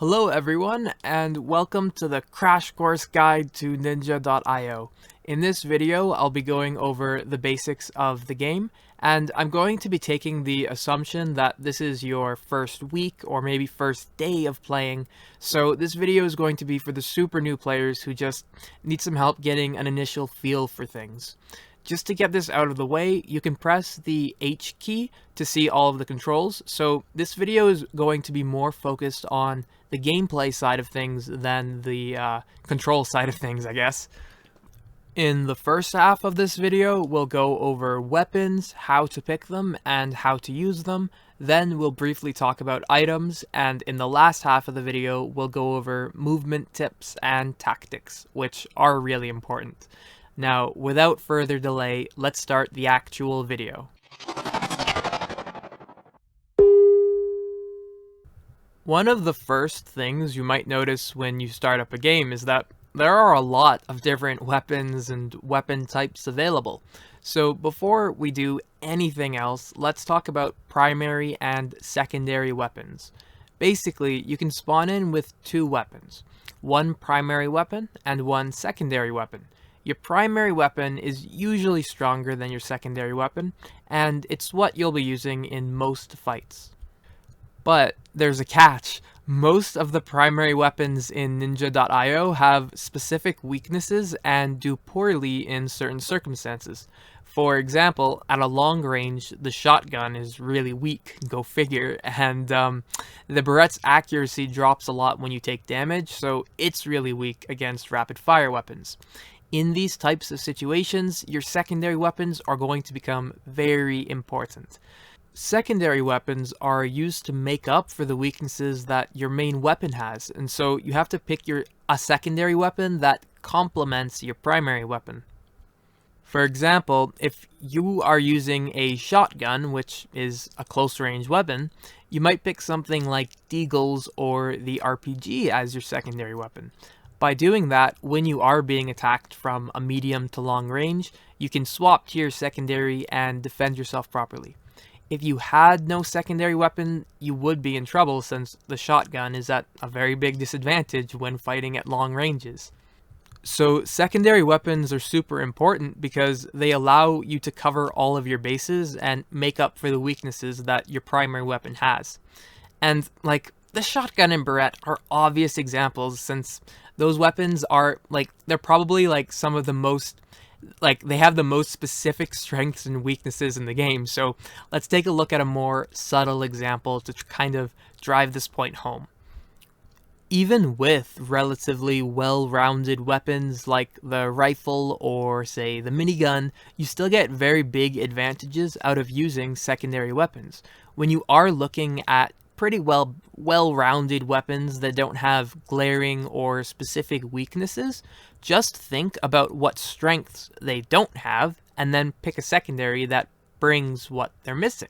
Hello everyone, and welcome to the Crash Course Guide to Ninja.io. In this video, I'll be going over the basics of the game, and I'm going to be taking the assumption that this is your first week or maybe first day of playing, so this video is going to be for the super new players who just need some help getting an initial feel for things. Just to get this out of the way, you can press the H key to see all of the controls. So this video is going to be more focused on the gameplay side of things than the control side of things, I guess. In the first half of this video, we'll go over weapons, how to pick them, and how to use them. Then we'll briefly talk about items, and in the last half of the video, we'll go over movement tips and tactics, which are really important. Now, without further delay, let's start the actual video. One of the first things you might notice when you start up a game is that there are a lot of different weapons and weapon types available. So before we do anything else, let's talk about primary and secondary weapons. Basically, you can spawn in with two weapons, one primary weapon and one secondary weapon. Your primary weapon is usually stronger than your secondary weapon, and it's what you'll be using in most fights. But there's a catch. Most of the primary weapons in Ninja.io have specific weaknesses and do poorly in certain circumstances. For example, at a long range, the shotgun is really weak, go figure, and the Berette's accuracy drops a lot when you take damage, so it's really weak against rapid fire weapons. In these types of situations, your secondary weapons are going to become very important. Secondary weapons are used to make up for the weaknesses that your main weapon has, and so you have to pick a secondary weapon that complements your primary weapon. For example, if you are using a shotgun, which is a close-range weapon, you might pick something like Deagles or the RPG as your secondary weapon. By doing that, when you are being attacked from a medium to long range, you can swap to your secondary and defend yourself properly. If you had no secondary weapon, you would be in trouble since the shotgun is at a very big disadvantage when fighting at long ranges. So secondary weapons are super important because they allow you to cover all of your bases and make up for the weaknesses that your primary weapon has. And the shotgun and Berette are obvious examples since those weapons are they're probably some of the most they have the most specific strengths and weaknesses in the game. So let's take a look at a more subtle example to kind of drive this point home. Even with relatively well-rounded weapons like the rifle or say the minigun, you still get very big advantages out of using secondary weapons. When you are looking at pretty well-rounded weapons that don't have glaring or specific weaknesses, just think about what strengths they don't have and then pick a secondary that brings what they're missing.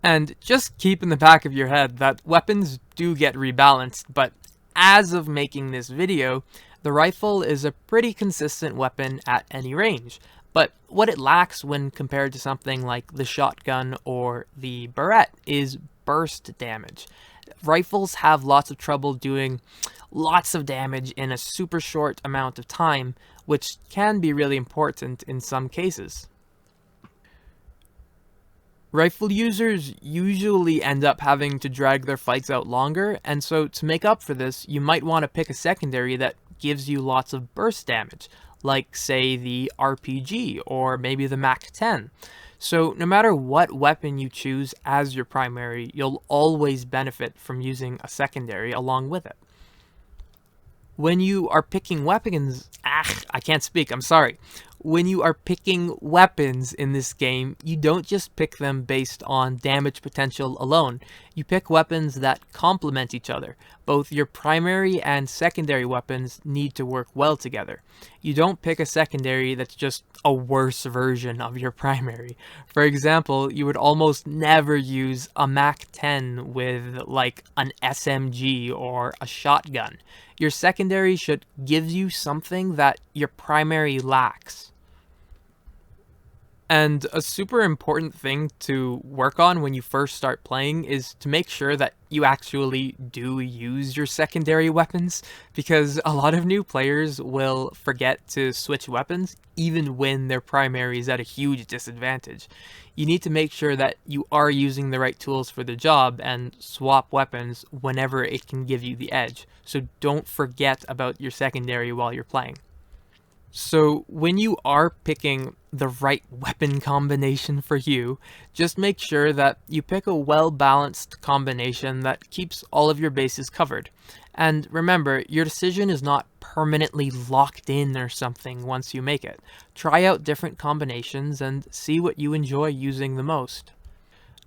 And just keep in the back of your head that weapons do get rebalanced, but as of making this video, the rifle is a pretty consistent weapon at any range. But what it lacks when compared to something like the shotgun or the Berette is burst damage. Rifles have lots of trouble doing lots of damage in a super short amount of time, which can be really important in some cases. Rifle users usually end up having to drag their fights out longer, and so to make up for this, you might want to pick a secondary that gives you lots of burst damage, like say the RPG or maybe the MAC-10. So no matter what weapon you choose as your primary, you'll always benefit from using a secondary along with it. When you are picking weapons, I can't speak, I'm sorry. When you are picking weapons in this game, you don't just pick them based on damage potential alone. You pick weapons that complement each other. Both your primary and secondary weapons need to work well together. You don't pick a secondary that's just a worse version of your primary. For example, you would almost never use a MAC-10 with an SMG or a shotgun. Your secondary should give you something that your primary lacks. And a super important thing to work on when you first start playing is to make sure that you actually do use your secondary weapons, because a lot of new players will forget to switch weapons even when their primary is at a huge disadvantage. You need to make sure that you are using the right tools for the job and swap weapons whenever it can give you the edge. So don't forget about your secondary while you're playing. So, when you are picking the right weapon combination for you, just make sure that you pick a well balanced combination that keeps all of your bases covered. And remember, your decision is not permanently locked in or something once you make it. Try out different combinations and see what you enjoy using the most.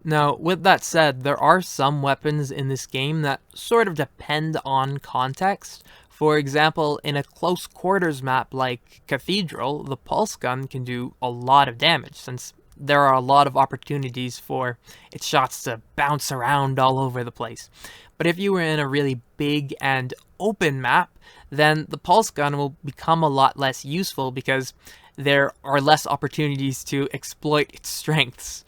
Now, with that said, there are some weapons in this game that sort of depend on context. For example, in a close quarters map like Cathedral, the pulse gun can do a lot of damage, since there are a lot of opportunities for its shots to bounce around all over the place. But if you were in a really big and open map, then the pulse gun will become a lot less useful because there are less opportunities to exploit its strengths.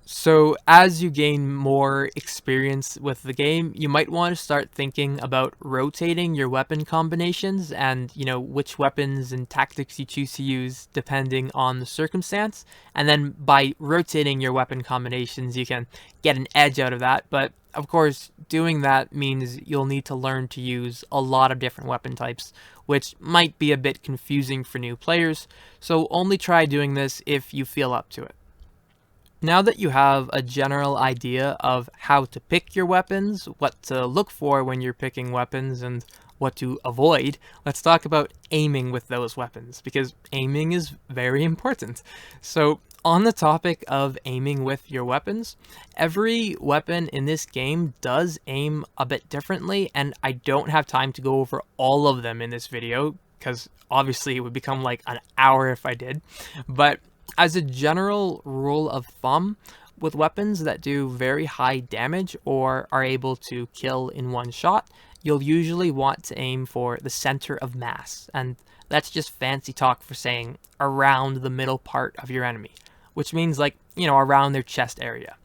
So, as you gain more experience with the game, you might want to start thinking about rotating your weapon combinations and, which weapons and tactics you choose to use depending on the circumstance. And then by rotating your weapon combinations, you can get an edge out of that. But of course, doing that means you'll need to learn to use a lot of different weapon types, which might be a bit confusing for new players. So, only try doing this if you feel up to it. Now that you have a general idea of how to pick your weapons, what to look for when you're picking weapons, and what to avoid, let's talk about aiming with those weapons, because aiming is very important. So, on the topic of aiming with your weapons, every weapon in this game does aim a bit differently, and I don't have time to go over all of them in this video, because obviously it would become like an hour if I did. But as a general rule of thumb, with weapons that do very high damage or are able to kill in one shot, you'll usually want to aim for the center of mass, and that's just fancy talk for saying around the middle part of your enemy, which means like, around their chest area.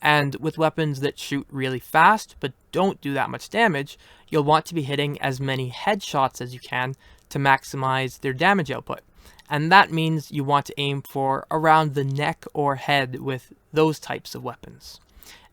And with weapons that shoot really fast but don't do that much damage, you'll want to be hitting as many headshots as you can to maximize their damage output. And that means you want to aim for around the neck or head with those types of weapons.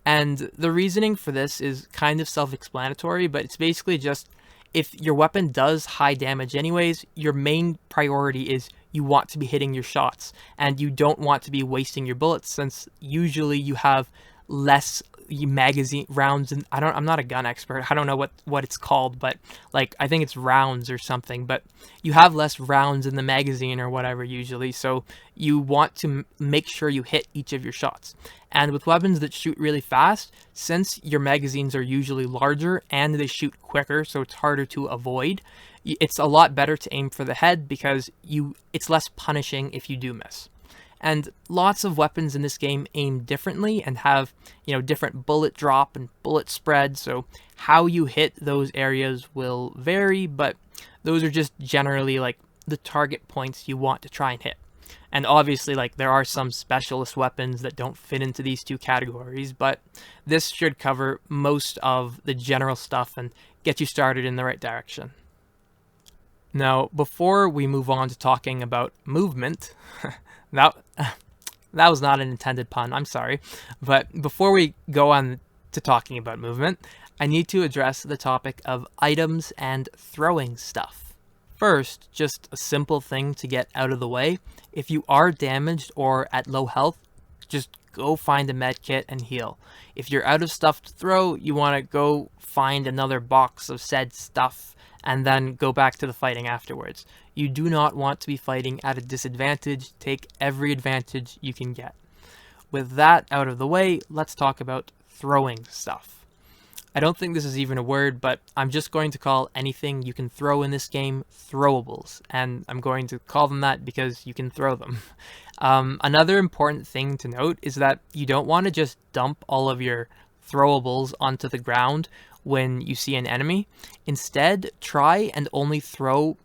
And the reasoning for this is kind of self-explanatory, but it's basically just if your weapon does high damage anyways, your main priority is you want to be hitting your shots, and you don't want to be wasting your bullets, since usually you have less magazine rounds, and I'm not a gun expert. I don't know what it's called, but like I think it's rounds or something, but you have less rounds in the magazine or whatever usually, so you want to make sure you hit each of your shots. And with weapons that shoot really fast, since your magazines are usually larger and they shoot quicker, so it's harder to avoid, it's a lot better to aim for the head because it's less punishing if you do miss. And lots of weapons in this game aim differently and have, different bullet drop and bullet spread, so how you hit those areas will vary, but those are just generally like the target points you want to try and hit. And obviously, like, there are some specialist weapons that don't fit into these two categories, but this should cover most of the general stuff and get you started in the right direction. Now, before we move on to talking about movement, that was not an intended pun, I'm sorry. But before we go on to talking about movement, I need to address the topic of items and throwing stuff. First, just a simple thing to get out of the way. If you are damaged or at low health, just go find a med kit and heal. If you're out of stuff to throw, you want to go find another box of said stuff and then go back to the fighting afterwards. You do not want to be fighting at a disadvantage. Take every advantage you can get. With that out of the way, let's talk about throwing stuff. I don't think this is even a word, but I'm just going to call anything you can throw in this game throwables, and I'm going to call them that because you can throw them. Another important thing to note is that you don't want to just dump all of your throwables onto the ground when you see an enemy. Instead, try and only throw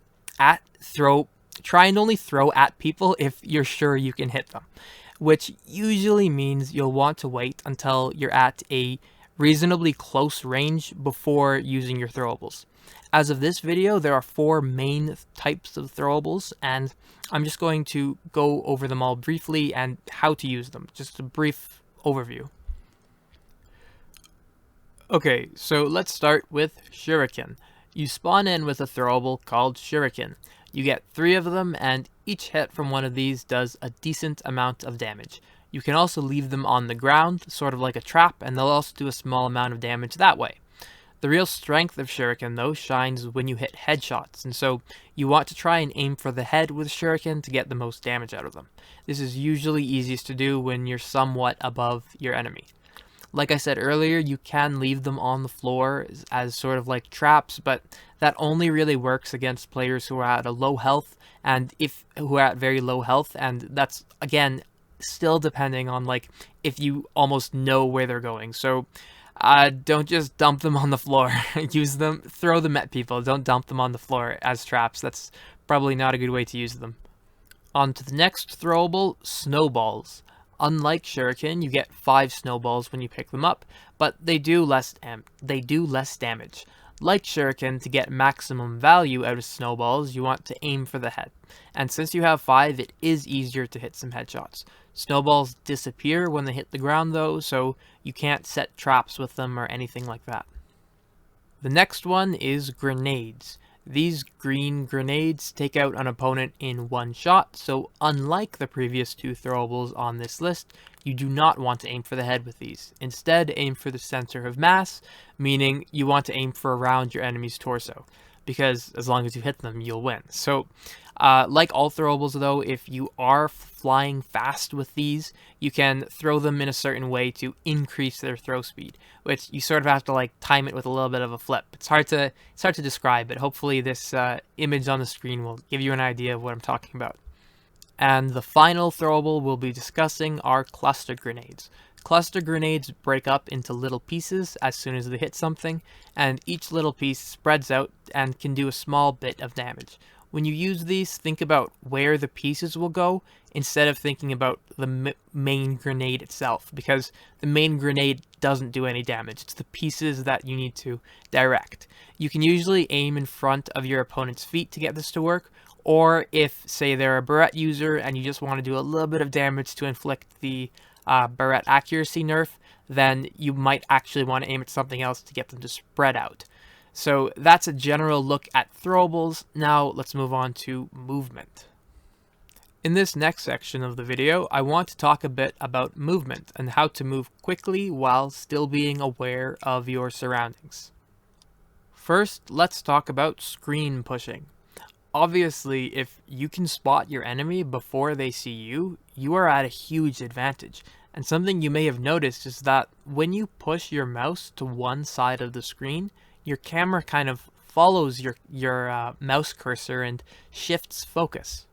Try and only throw at people if you're sure you can hit them, which usually means you'll want to wait until you're at a reasonably close range before using your throwables. As of this video, there are 4 main types of throwables, and I'm just going to go over them all briefly and how to use them. Just a brief overview. Okay, so let's start with Shuriken. You spawn in with a throwable called Shuriken. You get 3 of them, and each hit from one of these does a decent amount of damage. You can also leave them on the ground, sort of like a trap, and they'll also do a small amount of damage that way. The real strength of Shuriken, though, shines when you hit headshots, and so you want to try and aim for the head with Shuriken to get the most damage out of them. This is usually easiest to do when you're somewhat above your enemy. Like I said earlier, you can leave them on the floor as sort of like traps, but that only really works against players who are at a low health who are at very low health, and that's again still depending on like if you almost know where they're going. So don't just dump them on the floor. Use them, throw them at people. Don't dump them on the floor as traps. That's probably not a good way to use them. On to the next throwable, snowballs. Unlike Shuriken, you get 5 snowballs when you pick them up, but they do less damage. Like Shuriken, to get maximum value out of snowballs, you want to aim for the head. And since you have 5, it is easier to hit some headshots. Snowballs disappear when they hit the ground though, so you can't set traps with them or anything like that. The next one is grenades. These green grenades take out an opponent in one shot, so unlike the previous 2 throwables on this list, you do not want to aim for the head with these. Instead, aim for the center of mass, meaning you want to aim for around your enemy's torso, because as long as you hit them, you'll win. So, like all throwables though, if you are flying fast with these, you can throw them in a certain way to increase their throw speed, which you sort of have to like time it with a little bit of a flip. It's hard to describe, but hopefully this image on the screen will give you an idea of what I'm talking about. And the final throwable we'll be discussing are cluster grenades. Cluster grenades break up into little pieces as soon as they hit something, and each little piece spreads out and can do a small bit of damage. When you use these, think about where the pieces will go instead of thinking about the main grenade itself, because the main grenade doesn't do any damage. It's the pieces that you need to direct. You can usually aim in front of your opponent's feet to get this to work, or if, say, they're a Barrette user and you just want to do a little bit of damage to inflict the Barrette accuracy nerf, then you might actually want to aim at something else to get them to spread out. So that's a general look at throwables. Now let's move on to movement. In this next section of the video, I want to talk a bit about movement and how to move quickly while still being aware of your surroundings. First, let's talk about screen pushing. Obviously, if you can spot your enemy before they see you, you are at a huge advantage. And something you may have noticed is that when you push your mouse to one side of the screen, your camera kind of follows your mouse cursor and shifts focus.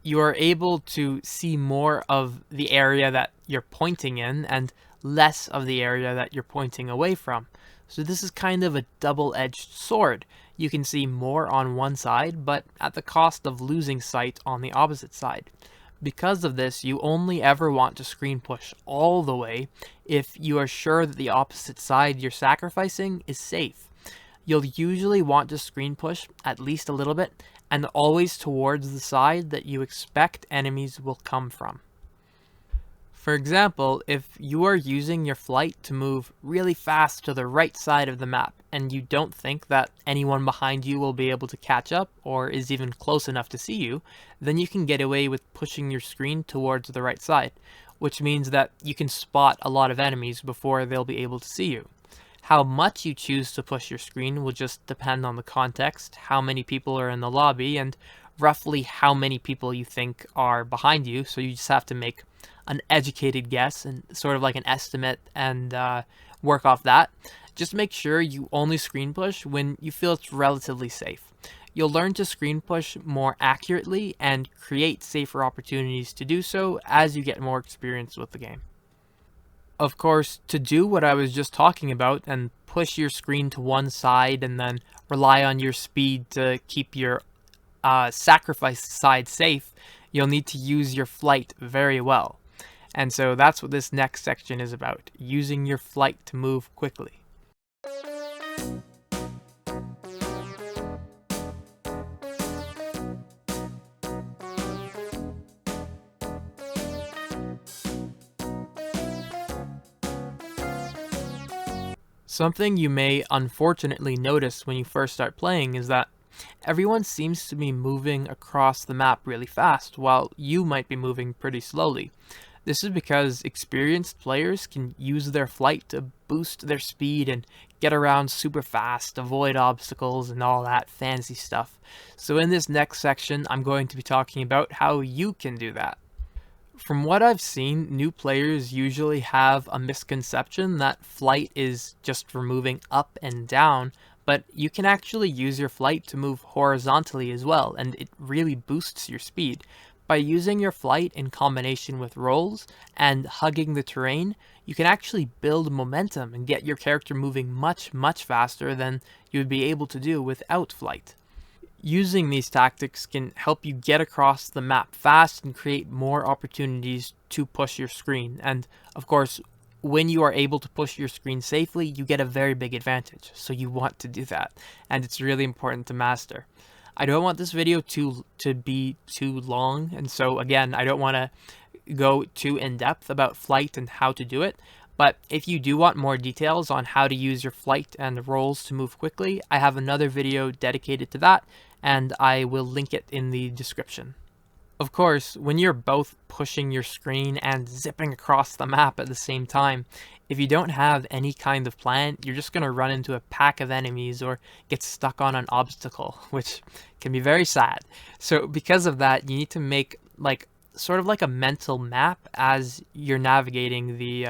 You are able to see more of the area that you're pointing in and less of the area that you're pointing away from. So this is kind of a double-edged sword. You can see more on one side, but at the cost of losing sight on the opposite side. Because of this, you only ever want to screen push all the way if you are sure that the opposite side you're sacrificing is safe. You'll usually want to screen push at least a little bit, and always towards the side that you expect enemies will come from. For example, if you are using your flight to move really fast to the right side of the map, and you don't think that anyone behind you will be able to catch up or is even close enough to see you, then you can get away with pushing your screen towards the right side, which means that you can spot a lot of enemies before they'll be able to see you. How much you choose to push your screen will just depend on the context, how many people are in the lobby, and roughly how many people you think are behind you, so you just have to make an educated guess and sort of like an estimate and work off that. Just make sure you only screen push when you feel it's relatively safe. You'll learn to screen push more accurately and create safer opportunities to do so as you get more experience with the game. Of course, to do what I was just talking about and push your screen to one side and then rely on your speed to keep your sacrifice side safe, you'll need to use your flight very well. And so that's what this next section is about, using your flight to move quickly. Something you may unfortunately notice when you first start playing is that everyone seems to be moving across the map really fast, while you might be moving pretty slowly. This is because experienced players can use their flight to boost their speed and get around super fast, avoid obstacles, and all that fancy stuff. So in this next section, I'm going to be talking about how you can do that. From what I've seen, new players usually have a misconception that flight is just for moving up and down, but you can actually use your flight to move horizontally as well, and it really boosts your speed. By using your flight in combination with rolls and hugging the terrain, you can actually build momentum and get your character moving much, much faster than you would be able to do without flight. Using these tactics can help you get across the map fast and create more opportunities to push your screen. And of course, when you are able to push your screen safely, you get a very big advantage. So you want to do that, and it's really important to master. I don't want this video to be too long, and so again, I don't want to go too in depth about flight and how to do it. But if you do want more details on how to use your flight and rolls to move quickly, I have another video dedicated to that, and I will link it in the description. Of course, when you're both pushing your screen and zipping across the map at the same time, if you don't have any kind of plan, you're just going to run into a pack of enemies or get stuck on an obstacle, which can be very sad. So because of that, you need to make sort of like a mental map as you're navigating the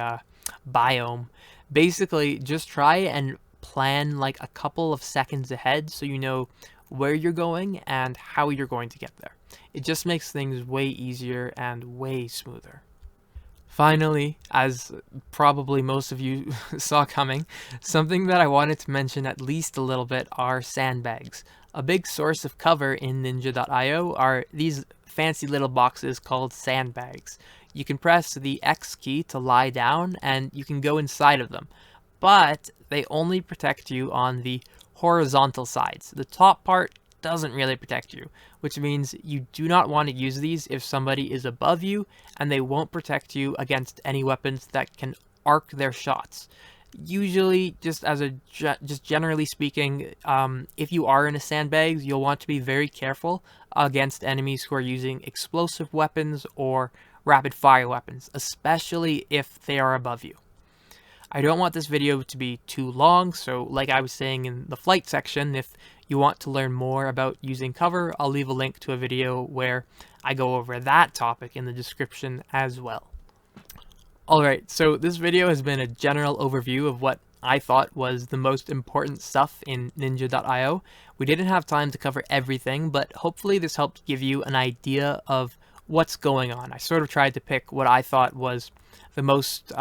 biome. Basically, just try and plan like a couple of seconds ahead so you know where you're going and how you're going to get there. It just makes things way easier and way smoother. Finally, as probably most of you saw coming, something that I wanted to mention at least a little bit are sandbags. A big source of cover in Ninja.io are these fancy little boxes called sandbags. You can press the X key to lie down and you can go inside of them, but they only protect you on the horizontal sides. The top part doesn't really protect you, which means you do not want to use these if somebody is above you, and they won't protect you against any weapons that can arc their shots. Usually, just generally speaking, if you are in a sandbag, you'll want to be very careful against enemies who are using explosive weapons or rapid fire weapons, especially if they are above you. I don't want this video to be too long, so like I was saying in the flight section, if you want to learn more about using cover, I'll leave a link to a video where I go over that topic in the description as well. Alright, so this video has been a general overview of what I thought was the most important stuff in Ninja.io. We didn't have time to cover everything, but hopefully this helped give you an idea of what's going on. I sort of tried to pick what I thought was the most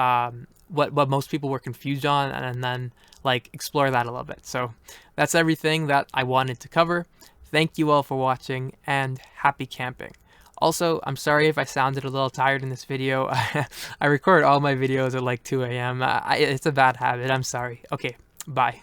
what most people were confused on, and then like explore that a little bit. So that's everything that I wanted to cover. Thank you all for watching, and happy camping. Also, I'm sorry if I sounded a little tired in this video. I record all my videos at like 2 a.m. It's a bad habit. I'm sorry. Okay, bye.